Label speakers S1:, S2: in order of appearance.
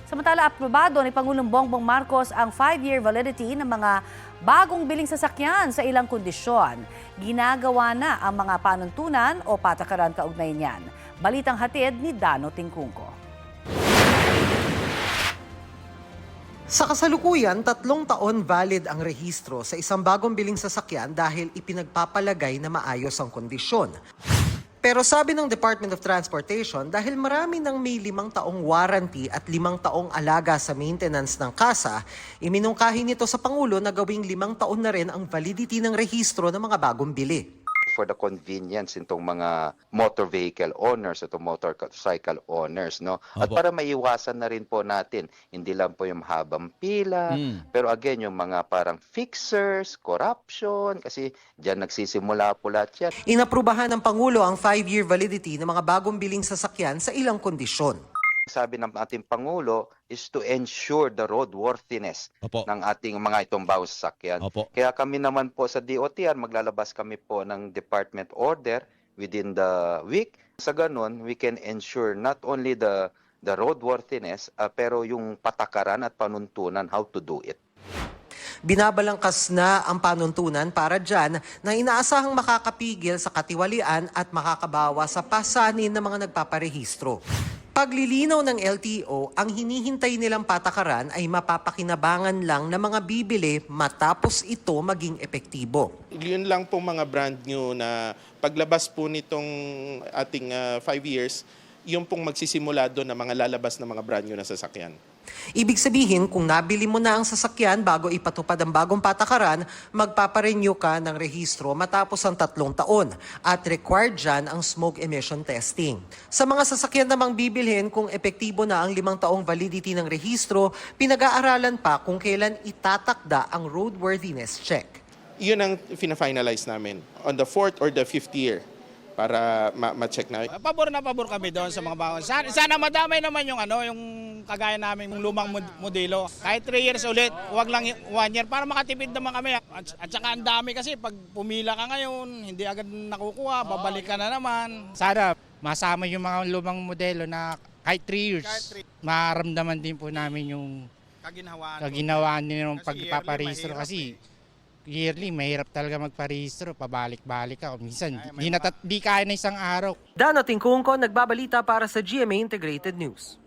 S1: Samantala, aprobado ni Pangulong Bongbong Marcos ang 5-year validity ng mga bagong biling sasakyan sa ilang kondisyon. Ginagawa na ang mga panuntunan o patakaran kaugnay niyan. Balitang hatid ni Dano Tingkungko.
S2: Sa kasalukuyan, 3 taon valid ang rehistro sa isang bagong biling sasakyan dahil ipinagpapalagay na maayos ang kondisyon. Pero sabi ng Department of Transportation, dahil marami nang may 5 taong warranty at 5 taong alaga sa maintenance ng kasa, iminungkahi nito sa Pangulo na gawing 5 taon na rin ang validity ng rehistro ng mga bagong bili.
S3: For the convenience nitong mga motor vehicle owners at motorcycle owners, no? At para maiwasan na rin po natin, hindi lang po yung mahabang pila, pero again, yung mga parang fixers, corruption, kasi diyan nagsisimula po lahat yan.
S2: Inaprubahan ng Pangulo ang 5-year validity ng mga bagong biling sasakyan sa ilang kondisyon.
S3: Sabi ng ating Pangulo is to ensure the roadworthiness ng ating mga itong bawang sasakyan. Kaya kami naman po sa DOTR, maglalabas kami po ng department order within the week. Sa ganun, we can ensure not only the roadworthiness, pero yung patakaran at panuntunan how to do it.
S2: Binabalangkas na ang panuntunan para dyan na inaasahang makakapigil sa katiwalian at makakabawa sa pasanin ng mga nagpaparehistro. Paglilinaw ng LTO, ang hinihintay nilang patakaran ay mapapakinabangan lang ng mga bibili matapos ito maging epektibo.
S4: Yun lang po mga brand new na paglabas po nitong ating 5 years, yung pong magsisimula doon na mga lalabas na mga brand new na sasakyan.
S2: Ibig sabihin, kung nabili mo na ang sasakyan bago ipatupad ang bagong patakaran, magpaparenew ka ng rehistro matapos ang 3 taon at required dyan ang smoke emission testing. Sa mga sasakyan namang bibilhin kung epektibo na ang 5 taong validity ng rehistro, pinag-aaralan pa kung kailan itatakda ang roadworthiness check.
S4: Yun ang fina-finalize namin on the 4th or the 5th year para ma-check na.
S5: Pabor kami doon sa mga bawang. Sana madamay naman yung yung kagaya namin yung lumang modelo. Kahit 3 years ulit, wag lang 1 year para makatipid naman kami. At saka ang dami kasi pag pumila ka ngayon, hindi agad nakukuha, babalik ka na naman.
S6: Sana masama yung mga lumang modelo na kahit 3 years, maramdaman din po namin yung kaginhawaan din ng pagpaparehistro kasi yearly, mahirap talaga magparehistro, pabalik-balik ka. Minsan, di kaya na isang araw.
S2: Dano Tingkungko, nagbabalita para sa GMA Integrated News.